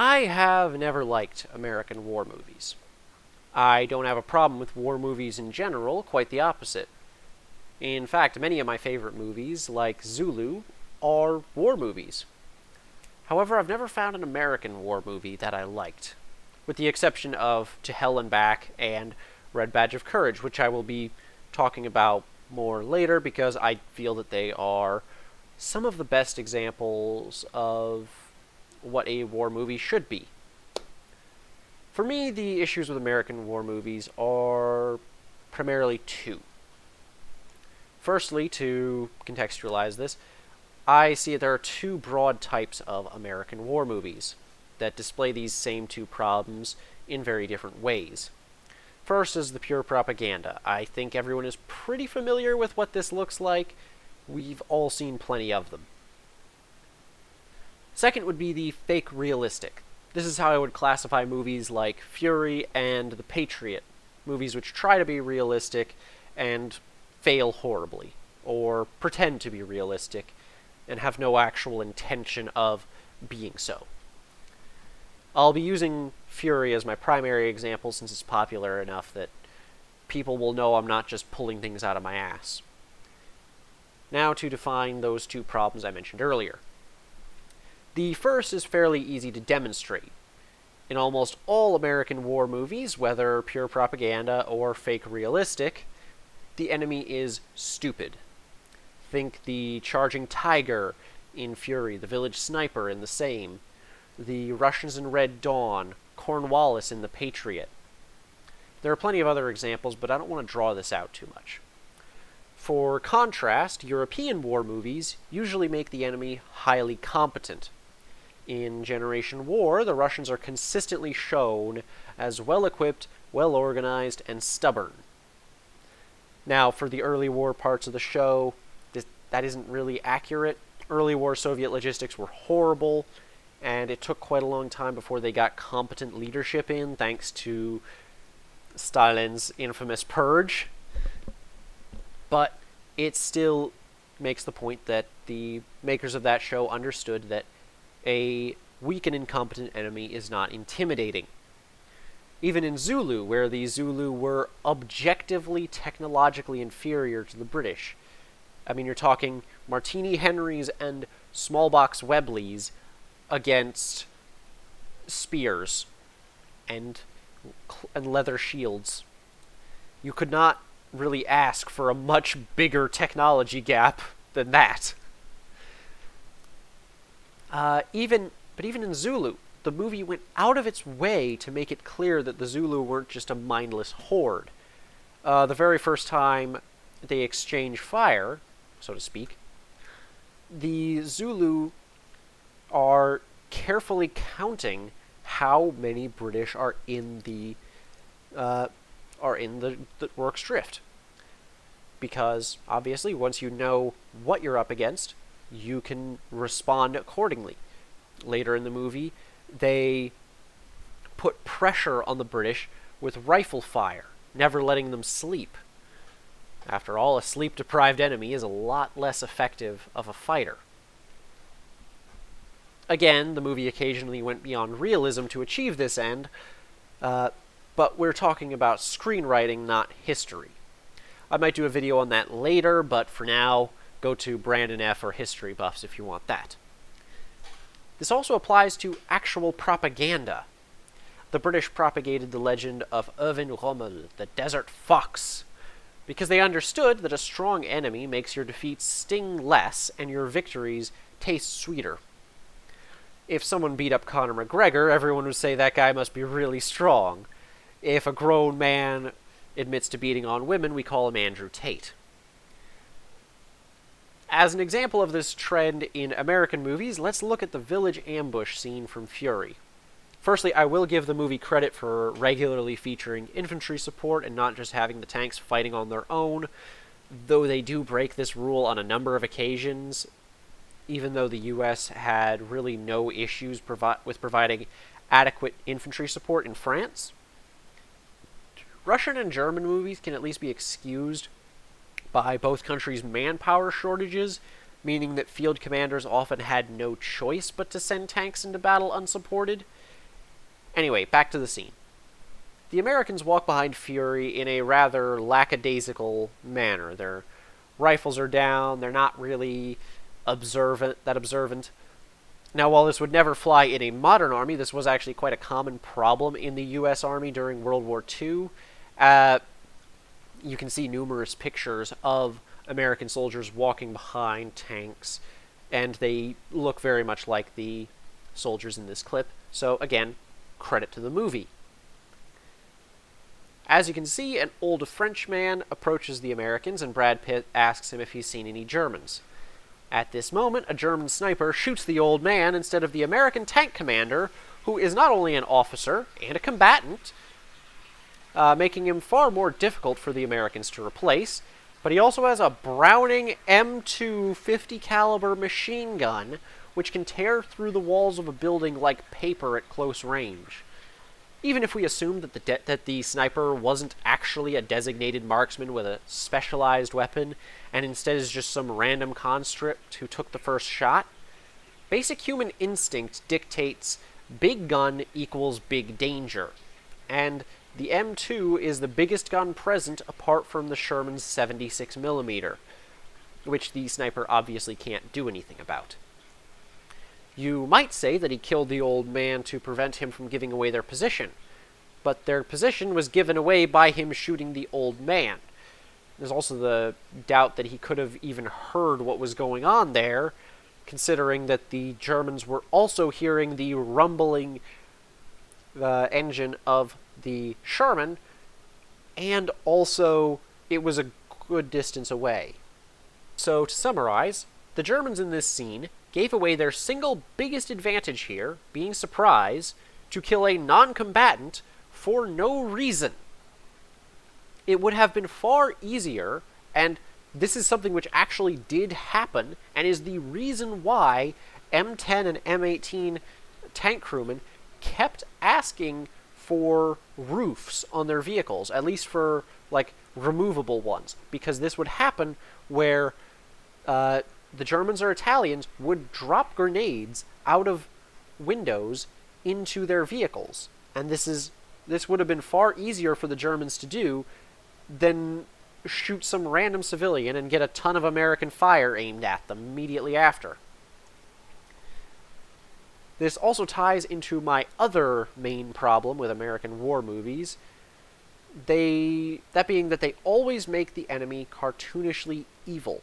I have never liked American war movies. I don't have a problem with war movies in general, quite the opposite. In fact, many of my favorite movies, like Zulu, are war movies. However, I've never found an American war movie that I liked, with the exception of To Hell and Back and Red Badge of Courage, which I will be talking about more later because I feel that they are some of the best examples of what a war movie should be. For me, the issues with American war movies are primarily two. Firstly, to contextualize this, I see there are two broad types of American war movies that display these same two problems in very different ways. First is the pure propaganda. I think everyone is pretty familiar with what this looks like. We've all seen plenty of them. Second would be the fake realistic. This is how I would classify movies like Fury and The Patriot, movies which try to be realistic and fail horribly, or pretend to be realistic and have no actual intention of being so. I'll be using Fury as my primary example since it's popular enough that people will know I'm not just pulling things out of my ass. Now to define those two problems I mentioned earlier. The first is fairly easy to demonstrate. In almost all American war movies, whether pure propaganda or fake realistic, the enemy is stupid. Think the charging tiger in Fury, the village sniper in the same, the Russians in Red Dawn, Cornwallis in The Patriot. There are plenty of other examples, but I don't want to draw this out too much. For contrast, European war movies usually make the enemy highly competent. In Generation War, the Russians are consistently shown as well-equipped, well-organized, and stubborn. Now, for the early war parts of the show, that isn't really accurate. Early war Soviet logistics were horrible, and it took quite a long time before they got competent leadership in, thanks to Stalin's infamous purge. But it still makes the point that the makers of that show understood that a weak and incompetent enemy is not intimidating. Even in Zulu, where the Zulu were objectively technologically inferior to the British. I mean, you're talking Martini Henrys and Smallbox Webleys against spears and leather shields. You could not really ask for a much bigger technology gap than that. Even in Zulu, the movie went out of its way to make it clear that the Zulu weren't just a mindless horde. The very first time they exchange fire, so to speak, the Zulu are carefully counting how many British are in the Rorke's Drift. Because, obviously, once you know what you're up against, you can respond accordingly. Later in the movie, they put pressure on the British with rifle fire, never letting them sleep. After all, a sleep-deprived enemy is a lot less effective of a fighter. Again, the movie occasionally went beyond realism to achieve this end, but we're talking about screenwriting, not history. I might do a video on that later, but for now, go to Brandon F. or History Buffs if you want that. This also applies to actual propaganda. The British propagated the legend of Erwin Rommel, the Desert Fox, because they understood that a strong enemy makes your defeats sting less and your victories taste sweeter. If someone beat up Conor McGregor, everyone would say that guy must be really strong. If a grown man admits to beating on women, we call him Andrew Tate. As an example of this trend in American movies, let's look at the village ambush scene from Fury. Firstly, I will give the movie credit for regularly featuring infantry support and not just having the tanks fighting on their own, though they do break this rule on a number of occasions, even though the US had really no issues with providing adequate infantry support in France. Russian and German movies can at least be excused by both countries' manpower shortages, meaning that field commanders often had no choice but to send tanks into battle unsupported. Anyway, back to the scene. The Americans walk behind Fury in a rather lackadaisical manner. Their rifles are down, they're not really observant. Now, while this would never fly in a modern army, this was actually quite a common problem in the U.S. Army during World War II. You can see numerous pictures of American soldiers walking behind tanks, and they look very much like the soldiers in this clip. So, again, credit to the movie. As you can see, an old French man approaches the Americans, and Brad Pitt asks him if he's seen any Germans. At this moment, a German sniper shoots the old man instead of the American tank commander, who is not only an officer and a combatant, making him far more difficult for the Americans to replace, but he also has a Browning M2 50 caliber machine gun, which can tear through the walls of a building like paper at close range. Even if we assume that the sniper wasn't actually a designated marksman with a specialized weapon, and instead is just some random conscript who took the first shot, basic human instinct dictates big gun equals big danger, and the M2 is the biggest gun present apart from the Sherman's 76mm, which the sniper obviously can't do anything about. You might say that he killed the old man to prevent him from giving away their position, but their position was given away by him shooting the old man. There's also the doubt that he could have even heard what was going on there, considering that the Germans were also hearing the rumbling engine of the Sherman, and also it was a good distance away. So, to summarize, the Germans in this scene gave away their single biggest advantage here, being surprise, to kill a non-combatant for no reason. It would have been far easier, and this is something which actually did happen, and is the reason why M10 and M18 tank crewmen kept asking for roofs on their vehicles, at least for, like, removable ones, because this would happen where the Germans or Italians would drop grenades out of windows into their vehicles. And this would have been far easier for the Germans to do than shoot some random civilian and get a ton of American fire aimed at them immediately after. This also ties into my other main problem with American war movies, that being that they always make the enemy cartoonishly evil.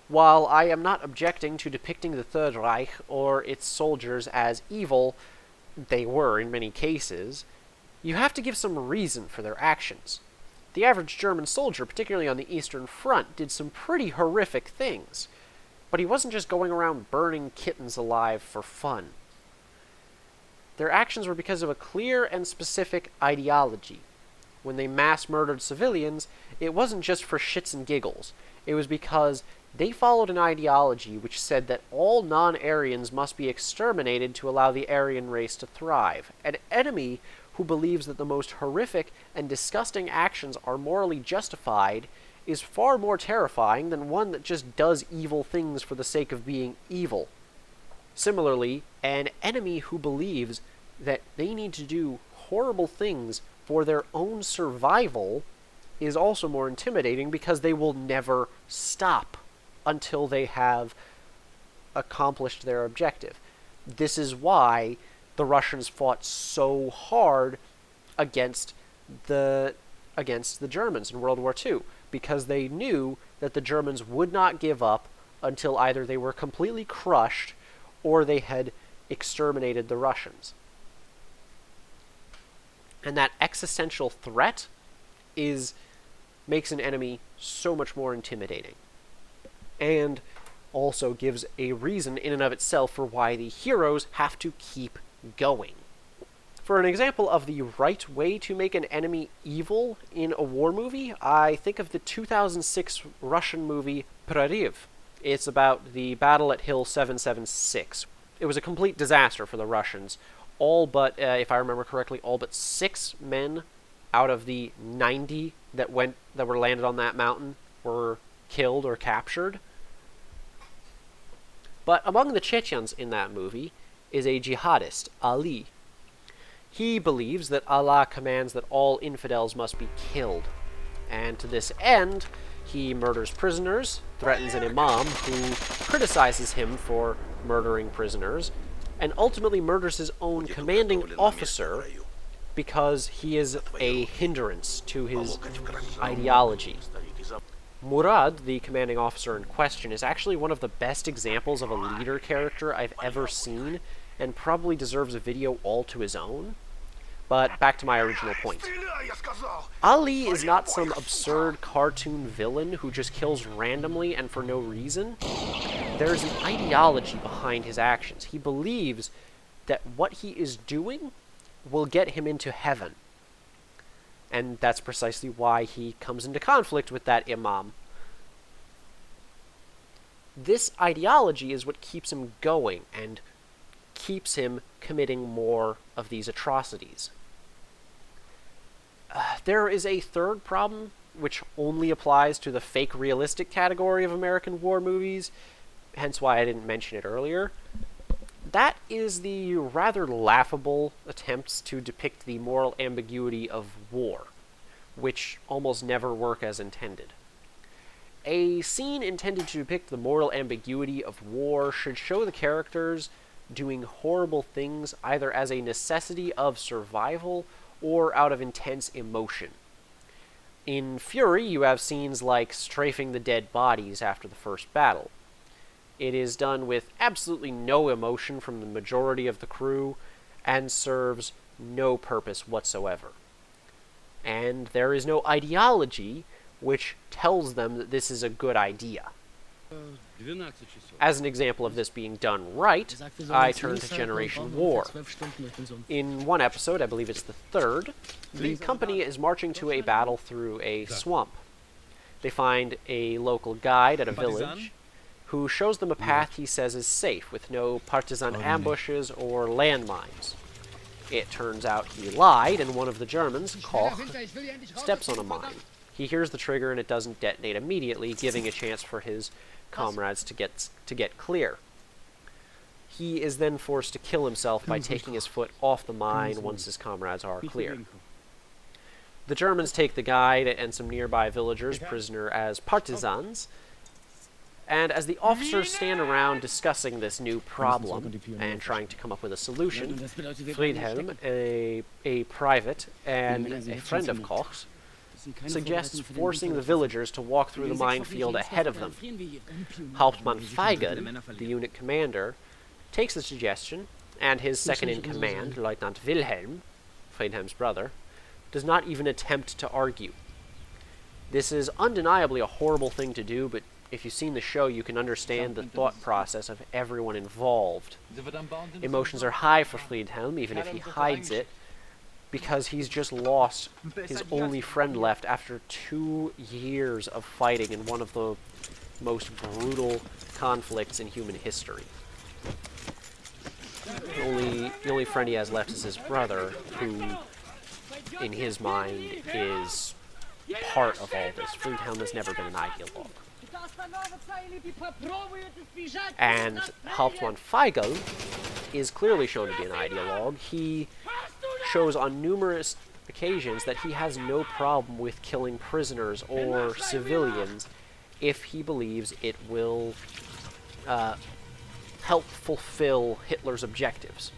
While I am not objecting to depicting the Third Reich or its soldiers as evil, they were in many cases, you have to give some reason for their actions. The average German soldier, particularly on the Eastern Front, did some pretty horrific things, but he wasn't just going around burning kittens alive for fun. Their actions were because of a clear and specific ideology. When they mass murdered civilians, it wasn't just for shits and giggles. It was because they followed an ideology which said that all non-Aryans must be exterminated to allow the Aryan race to thrive. An enemy who believes that the most horrific and disgusting actions are morally justified is far more terrifying than one that just does evil things for the sake of being evil. Similarly, an enemy who believes that they need to do horrible things for their own survival is also more intimidating because they will never stop until they have accomplished their objective. This is why the Russians fought so hard against the Germans in World War II, because they knew that the Germans would not give up until either they were completely crushed or they had exterminated the Russians. And that existential threat makes an enemy so much more intimidating. And also gives a reason in and of itself for why the heroes have to keep going. For an example of the right way to make an enemy evil in a war movie, I think of the 2006 Russian movie Prorыв. It's about the battle at Hill 776. It was a complete disaster for the Russians. All but, if I remember correctly, all but 6 men out of the 90 that were landed on that mountain were killed or captured. But among the Chechens in that movie is a jihadist, Ali. He believes that Allah commands that all infidels must be killed, and to this end, he murders prisoners, threatens an imam who criticizes him for murdering prisoners, and ultimately murders his own commanding officer because he is a hindrance to his ideology. Murad, the commanding officer in question, is actually one of the best examples of a leader character I've ever seen, and probably deserves a video all to his own. But back to my original point. Ali is not some absurd cartoon villain who just kills randomly and for no reason. There's an ideology behind his actions. He believes that what he is doing will get him into heaven. And that's precisely why he comes into conflict with that imam. This ideology is what keeps him going and keeps him committing more of these atrocities. There is a third problem, which only applies to the fake realistic category of American war movies, hence why I didn't mention it earlier. That is the rather laughable attempts to depict the moral ambiguity of war, which almost never work as intended. A scene intended to depict the moral ambiguity of war should show the characters doing horrible things either as a necessity of survival or out of intense emotion. In Fury, you have scenes like strafing the dead bodies after the first battle. It is done with absolutely no emotion from the majority of the crew and serves no purpose whatsoever. And there is no ideology which tells them that this is a good idea. As an example of this being done right, I turn to Generation War. In one episode, I believe it's the third, the company is marching to a battle through a swamp. They find a local guide at a village who shows them a path he says is safe, with no partisan ambushes or landmines. It turns out he lied, and one of the Germans, Koch, steps on a mine. He hears the trigger and it doesn't detonate immediately, giving a chance for his comrades to get clear. He is then forced to kill himself by taking his foot off the mine once his comrades are clear. The Germans take the guide and some nearby villagers prisoner as partisans, and as the officers stand around discussing this new problem and trying to come up with a solution, Friedhelm, a private and a friend of Koch's, suggests forcing the villagers to walk through the minefield ahead of them. Hauptmann Feigl, the unit commander, takes the suggestion, and his second-in-command, Lieutenant Wilhelm, Friedhelm's brother, does not even attempt to argue. This is undeniably a horrible thing to do, but if you've seen the show, you can understand the thought process of everyone involved. Emotions are high for Friedhelm, even if he hides it, because he's just lost his only friend left after 2 years of fighting in one of the most brutal conflicts in human history. The only friend he has left is his brother, who, in his mind, is part of all this. Friedhelm has never been an ideologue. And Hauptmann Feigl is clearly shown to be an ideologue. He shows on numerous occasions that he has no problem with killing prisoners or civilians if he believes it will help fulfill Hitler's objectives.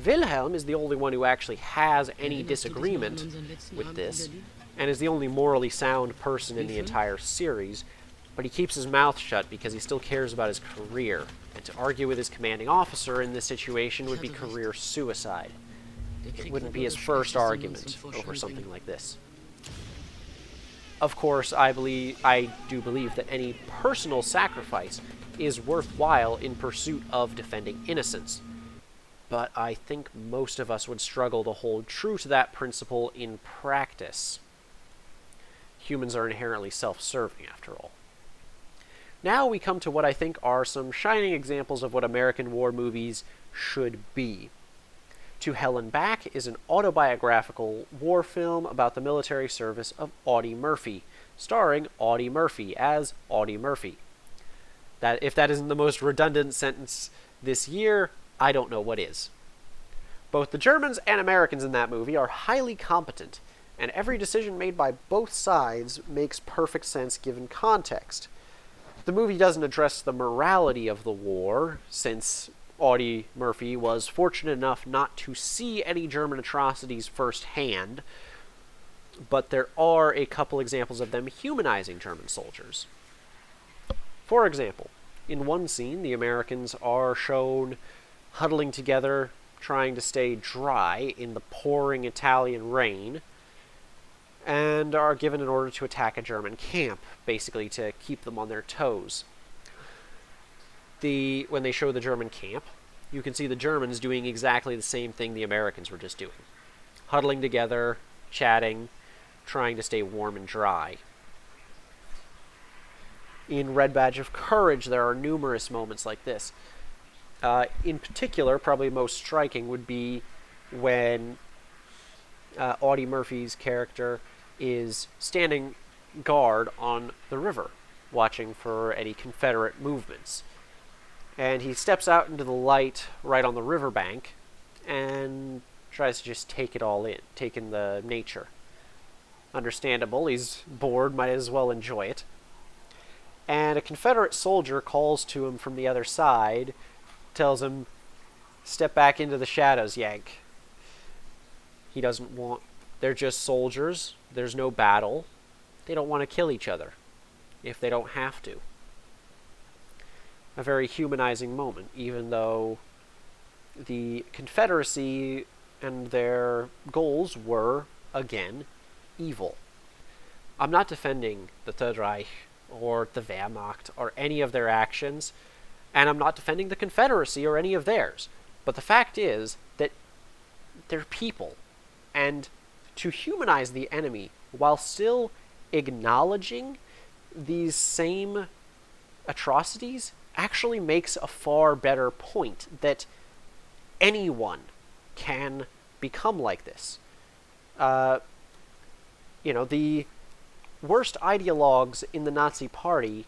Wilhelm is the only one who actually has any disagreement with this, and is the only morally sound person in the entire series, but he keeps his mouth shut because he still cares about his career, and to argue with his commanding officer in this situation would be career suicide. It wouldn't be his first argument over something like this. Of course, I do believe that any personal sacrifice is worthwhile in pursuit of defending innocence, but I think most of us would struggle to hold true to that principle in practice. Humans are inherently self-serving, after all. Now we come to what I think are some shining examples of what American war movies should be. To Hell and Back is an autobiographical war film about the military service of Audie Murphy, starring Audie Murphy as Audie Murphy. If that isn't the most redundant sentence this year, I don't know what is. Both the Germans and Americans in that movie are highly competent, and every decision made by both sides makes perfect sense given context. The movie doesn't address the morality of the war, since Audie Murphy was fortunate enough not to see any German atrocities firsthand, but there are a couple examples of them humanizing German soldiers. For example, in one scene, the Americans are shown huddling together, trying to stay dry in the pouring Italian rain, and are given an order to attack a German camp, basically to keep them on their toes. When they show the German camp, you can see the Germans doing exactly the same thing the Americans were just doing. Huddling together, chatting, trying to stay warm and dry. In Red Badge of Courage, there are numerous moments like this. In particular, probably most striking would be when Audie Murphy's character is standing guard on the river, watching for any Confederate movements. And he steps out into the light right on the riverbank and tries to just take it all in, take in the nature. Understandable, he's bored, might as well enjoy it. And a Confederate soldier calls to him from the other side, tells him, "Step back into the shadows, Yank." He doesn't want... They're just soldiers. There's no battle. They don't want to kill each other if they don't have to. A very humanizing moment, even though the Confederacy and their goals were, again, evil. I'm not defending the Third Reich or the Wehrmacht or any of their actions, and I'm not defending the Confederacy or any of theirs. But the fact is that they're people, and to humanize the enemy while still acknowledging these same atrocities actually makes a far better point that anyone can become like this. The worst ideologues in the Nazi Party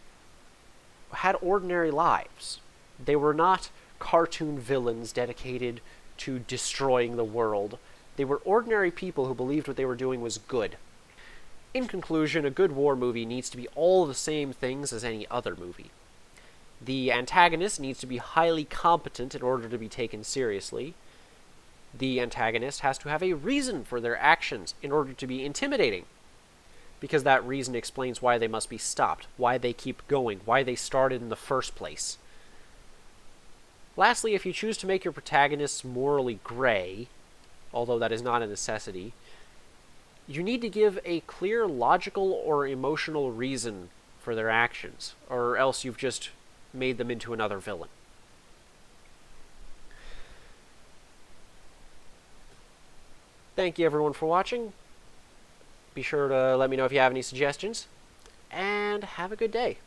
had ordinary lives. They were not cartoon villains dedicated to destroying the world. They were ordinary people who believed what they were doing was good. In conclusion, a good war movie needs to be all the same things as any other movie. The antagonist needs to be highly competent in order to be taken seriously. The antagonist has to have a reason for their actions in order to be intimidating, because that reason explains why they must be stopped, why they keep going, why they started in the first place. Lastly, if you choose to make your protagonists morally gray, although that is not a necessity, you need to give a clear logical or emotional reason for their actions, or else you've just made them into another villain. Thank you everyone for watching. Be sure to let me know if you have any suggestions, and have a good day.